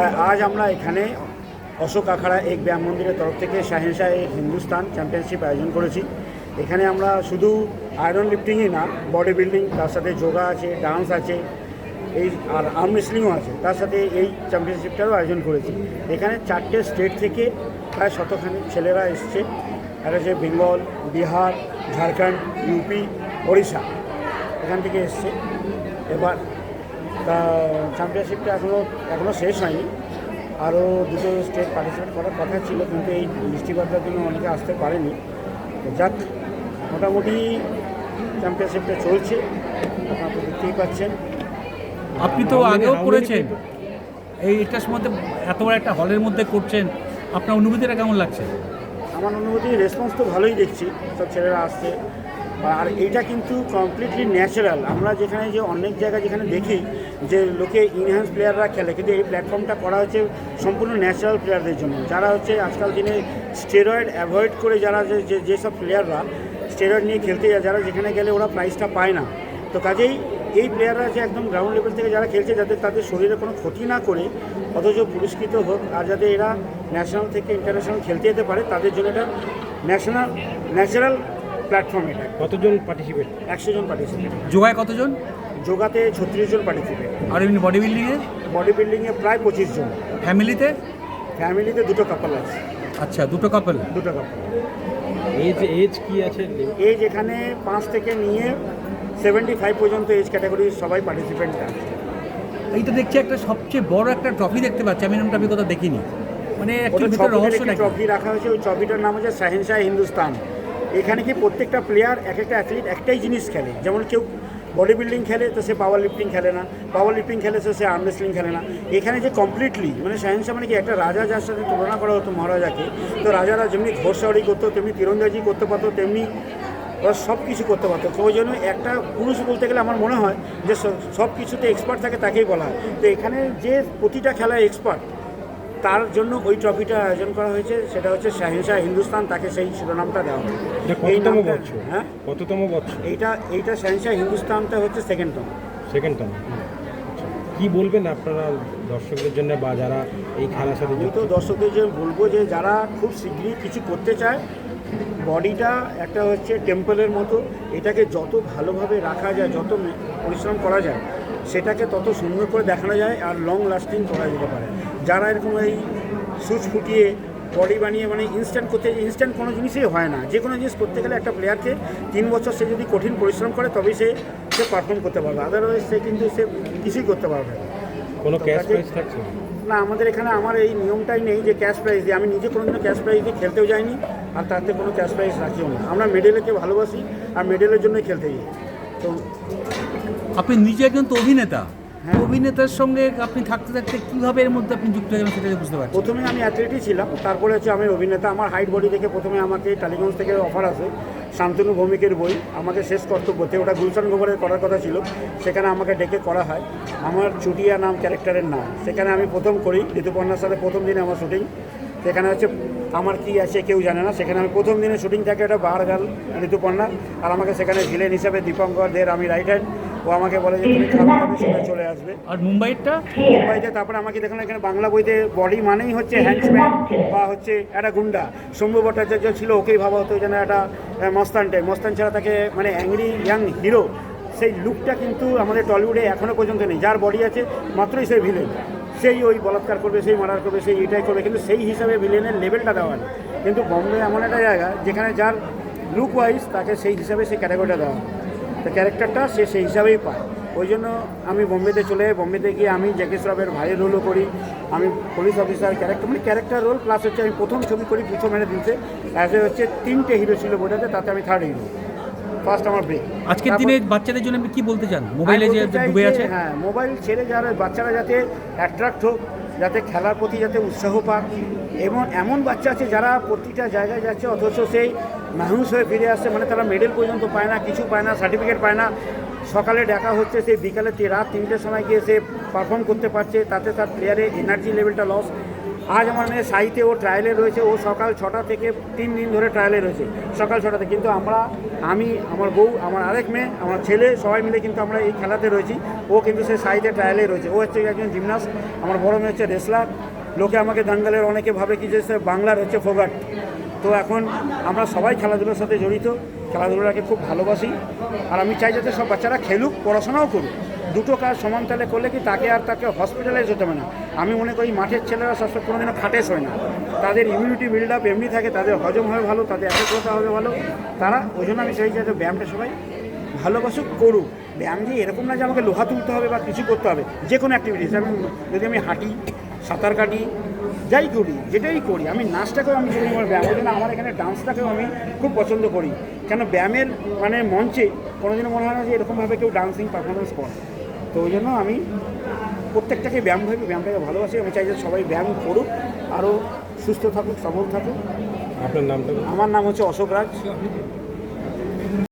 आज আমরা এখানে অশোক আখাড়া এক ব্যায়াম মন্দিরের তরফ থেকে শাহেনশাহ এক হিন্দুস্তান চ্যাম্পিয়নশিপ আয়োজন করেছি। এখানে আমরা শুধু আয়রন লিফটিংই না, বডি বিল্ডিং, তার সাথে যোগা আছে, ডান্স আছে, এই আর আর্ম রেসলিংও আছে, তার সাথে এই চ্যাম্পিয়নশিপটারও আয়োজন করেছি। এখানে 4টে স্টেট থেকে প্রায় শতখানিক ছেলেরা এসছে। একটা হচ্ছে বেঙ্গল, বিহার, ঝাড়খণ্ড, ইউপি, ওড়িশা, এখান থেকে এসছে। এবার তা চ্যাম্পিয়নশিপটা এখনও শেষ হয়নি, আরও দুটো স্টেট পার্টিসিপেট করার কথা ছিল, কিন্তু এই বৃষ্টিপাতের জন্য অনেকে আসতে পারেনি। তো যাক, মোটামুটি চ্যাম্পিয়নশিপটা চলছে, আপনারা তো দেখতেই পাচ্ছেন। আপনি তো আগেও করেছেন, এইটার মধ্যে এত বড় একটা হলের মধ্যে করছেন, আপনার অনুভূতিটা কেমন লাগছে? আমার অনুভূতি, রেসপন্স তো ভালোই দেখছি, সব ছেলেরা আসছে। আর এইটা কিন্তু কমপ্লিটলি ন্যাচারাল। আমরা যেখানে যে অনেক জায়গায় যেখানে দেখি যে লোকে ইনহ্যান্স প্লেয়াররা খেলে, কিন্তু এই প্ল্যাটফর্মটা করা হচ্ছে সম্পূর্ণ ন্যাচারাল প্লেয়ারদের জন্য, যারা হচ্ছে আজকাল দিনে স্টেরয়েড অ্যাভয়েড করে যারা যেসব প্লেয়াররা স্টেরয়েড নিয়ে খেলতে যায়, যারা যেখানে গেলে ওরা প্রাইজটা পায় না। তো কাজেই এই প্লেয়াররা যে একদম গ্রাউন্ড লেভেল থেকে যারা খেলছে, যাতে তাদের শরীরে কোনো ক্ষতি না করে অথচ পুরস্কৃত হোক, আর যাতে এরা ন্যাশনাল থেকে ইন্টারন্যাশনাল খেলতে যেতে পারে, তাদের জন্য এটা ন্যাচারাল প্ল্যাটফর্ম। এটা কতজন পার্টিসিপেট? 100 জন পার্টিসিপেট। যোগায় কতজন? যোগাতে 36 জন পার্টিসিপেট। আর এমনি বডি বিল্ডিংয়ে? বডি বিল্ডিংয়ে প্রায় 25 জন। ফ্যামিলিতে? ফ্যামিলিতে 2টো কাপল আছে। আচ্ছা, 2টো কাপল। 2টো কাপল। এজ কি আছে? এজ এখানে 5 থেকে নিয়ে 75 পর্যন্ত এজ ক্যাটাগরির সবাই পার্টিসিপেন্ট আছে। এইটা দেখছি একটা সবচেয়ে বড় একটা ট্রফি দেখতে পাচ্ছি, আমি নামটা আমি কোথাও দেখিনি, মানে একটা ভিতরে রহস্য নাকি? ট্রফি রাখা হয়েছে, ওই ট্রফিটার নাম হচ্ছে শাহেনশাহ হিন্দুস্তান। এখানে কি প্রত্যেকটা প্লেয়ার, এক একটা অ্যাথলিট একটাই জিনিস খেলে। যেমন কেউ বডি বিল্ডিং খেলে তো সে পাওয়ার লিফটিং খেলে না, পাওয়ার লিফটিং খেলে তো সে আর্ম রেসলিং খেলে না। এখানে যে কমপ্লিটলি মানে শাহেনশাহ মানে কি একটা রাজা, যার সাথে তুলনা করা হতো মহারাজাকে, তো রাজারা যেমনি ঘোড়সওয়ারি করতো, তেমনি তীরন্দাজি করতে পারতো, তেমনি ওরা সব কিছু করতে পারতো। তো ওই জন্য একটা পুরুষ বলতে গেলে আমার মনে হয় যে সব কিছুতে এক্সপার্ট থাকে তাকেই বলা হয়। তো এখানে যে প্রতিটা খেলায় এক্সপার্ট, তার জন্য ওই ট্রফিটা আয়োজন করা হয়েছে। সেটা হচ্ছে শাহেনশাহ হিন্দুস্তান, তাকে সেই শিরোনামটা দেওয়া হয়। এই নামটা, হ্যাঁ, কততম বছর এইটা শাহেনশাহ হিন্দুস্তানটা হচ্ছে সেকেন্ড টার্ম। কি বলবেন আপনারা দর্শকদের জন্য, বা যারা এই খেলার সাথে আমি তো দর্শকদের যে বলবো যে যারা খুব শীঘ্রই কিছু করতে চায়, বডিটা একটা হচ্ছে টেম্পলের মতো, এটাকে যত ভালোভাবে রাখা যায়, যত পরিশ্রম করা যায়, সেটাকে তত সুন্দর করে দেখানো যায় আর লং লাস্টিং করা যেতে পারে। যারা এরকম এই সুচ ফুটিয়ে বডি বানিয়ে মানে ইনস্ট্যান্ট কোনো জিনিসই হয় না। যে কোনো জিনিস করতে গেলে একটা প্লেয়ারকে 3 বছর সে যদি কঠিন পরিশ্রম করে তবেই সে পারফর্ম করতে পারবে, আদারওয়াইজ সে কিছুই করতে পারবে না। কোনো ক্যাশ প্রাইজ থাকছে না, আমাদের এখানে আমার এই নিয়মটাই নেই যে ক্যাশ প্রাইজ দিয়ে। আমি নিজে কোনোদিনও ক্যাশ প্রাইজ দিয়ে খেলতেও যাইনি, আর তাতে কোনো ক্যাশ প্রাইজ রাখিও না। আমরা মেডেলকে ভালোবাসি আর মেডেলের জন্যই খেলতে যাই। তো আপনি নিজে একজন তো অভিনেতা, হ্যাঁ। অভিনেতার সঙ্গে আপনি থাকতে থাকতে কীভাবে এর মধ্যে আপনি যুক্ত হয়ে সেটা বুঝতে পারছি। প্রথমে আমি অ্যাথলেটই ছিলাম, তারপরে হচ্ছে আমি অভিনেতা। আমার হাইট বডি দেখে প্রথমে আমাকে টালিগঞ্জ থেকে অফার আসে শান্তনু ভৌমিকের বই, আমাকে শেষ কর্তব্যতে, ওটা গুলশান গোবরের করার কথা ছিল, সেখানে আমাকে ডেকে করা হয়। আমার চুটিয়া নাম ক্যারেক্টারের নাম, সেখানে আমি প্রথম করি ঋতুপর্ণার সাথে। প্রথম দিনে আমার শুটিং, সেখানে হচ্ছে আমার কি আছে কেউ জানে না। সেখানে আমি প্রথম দিনে শুটিং থাকে, একটা বার গার্ল ঋতুপর্ণা, আর আমাকে সেখানে ভিলেন হিসাবে দীপঙ্কর দের, আমি রাইট হ্যান্ড। ও আমাকে বলে যে তুমি খারাপ সময় চলে আসবে। আর মুম্বাইতে তারপরে আমাকে দেখলাম এখানে বাংলা বইতে বডি মানেই হচ্ছে হ্যান্ডসম্যান বা হচ্ছে একটা গুন্ডা। শম্ভু ভট্টাচার্য ছিল, ওকেই ভাবা হতো যেন একটা মস্তান ছাড়া তাকে মানে অ্যাংরি ইয়াং হিরো, সেই লুকটা কিন্তু আমাদের টলিউডে এখনও পর্যন্ত নেই। যার বডি আছে মাত্রই সেই ভিলেন, সেই ওই বলাৎকার করবে, সেই মার্ডার করবে, সেই এটাই করবে, কিন্তু সেই হিসাবে ভিলেনের লেভেলটা দেওয়া হয়। কিন্তু বম্বে এমন একটা জায়গা যেখানে যার লুক ওয়াইজ তাকে সেই হিসাবে সেই ক্যাটাগরিটা দেওয়া হয়, তো ক্যারেক্টারটা সে সেই হিসাবেই পায়। ওই জন্য আমি বোম্বেতে চলে যাই। বোম্বেতে গিয়ে আমি জ্যাকি শ্রফের ভাইয়ের রোলও করি, আমি police officer character role, plus হচ্ছে আমি প্রথম ছবি করি পুছো মেরে দিনছে, অ্যাজ এ হচ্ছে 3টে হিরো ছিল বইটাতে, তাতে আমি 3rd হিরো। ফার্স্ট আমার ব্রেক। আজকের দিনে বাচ্চাদের জন্য আপনি কী বলতে চান? মোবাইলে যে ডুবে আছে, হ্যাঁ, মোবাইল ছেড়ে যারা বাচ্চারা যাতে অ্যাট্রাক্ট হোক, যাতে খেলার প্রতি যাতে উৎসাহ পাক। এবং এমন বাচ্চা আছে যারা প্রতিটা জায়গায় যাচ্ছে অথচ সেই মাহুস হয়ে ফিরে আসছে, মানে তারা মেডেল পর্যন্ত পায় না, কিছু পায় না, সার্টিফিকেট পায় না। সকালে ডাকা হচ্ছে, সেই বিকালে রাত 3টের সময় গিয়ে সে পারফর্ম করতে পারছে, তাতে তার প্লেয়ারের এনার্জি লেভেলটা লস। আজ আমার মেয়ে সাইতে ও ট্রায়ালে রয়েছে, ও সকাল 6টা থেকে 3 দিন ধরে ট্রায়ালে রয়েছে, সকাল 6টাতে। কিন্তু আমি, আমার বউ, আমার আরেক মেয়ে, আমার ছেলে সবাই মিলে কিন্তু আমরা এই খেলাতে রয়েছি। ও কিন্তু সে সাইতে ট্রায়ালে রয়েছে। ও হচ্ছে একজন জিমনাস্ট, আমার বড় মেয়ে হচ্ছে রেসলার। লোকে আমাকে দাঙ্গালের অনেকে ভাবে কি যে সে বাংলার হচ্ছে ফোগাট। তো এখন আমরা সবাই খেলাধুলার সাথে জড়িত, খেলাধুলাকে খুব ভালোবাসি। আর আমি চাই যাতে সব বাচ্চারা খেলুক, পড়াশোনাও করুক। দুটো কাজ সমান তালে করলে কি তাকে হসপিটালাইজ হতে হবে না। আমি মনে করি মাঠের ছেলেরা সবসময় কোনোদিনও খাটে শোয় না, তাদের ইমিউনিটি বিল্ড আপ এমনি থাকে, তাদের হজম হবে ভালো, তাদের একাগ্রতা হবে ভালো। ওই জন্য আমি চাই যাতে ব্যায়ামটা সবাই ভালোবাসুক, করুক। ব্যায়াম যে এরকম না যে আমাকে লোহা তুলতে হবে বা কিছু করতে হবে, যে কোনো অ্যাক্টিভিটিস। যদি আমি হাঁটি, সাঁতার কাটি, যাই করি, যেটাই করি, আমি নাচটাকেও আমি শুনি আমার ব্যায়াম। ওই জন্য আমার এখানে ডান্সটাকেও আমি খুব পছন্দ করি। কেন ব্যায়ামের মঞ্চে কোনোদিনও মনে হয় না যে এরকমভাবে কেউ ডান্সিং পারফরমেন্স করে। তো ওই জন্য আমি প্রত্যেকটাকে ব্যায়ামটাকে ভালোবাসি। আমি চাই যে সবাই ব্যায়াম করুক, আরও সুস্থ থাকুক, সবল থাকুক। আপনার নামটা? আমার নাম হচ্ছে অশোক রাজ।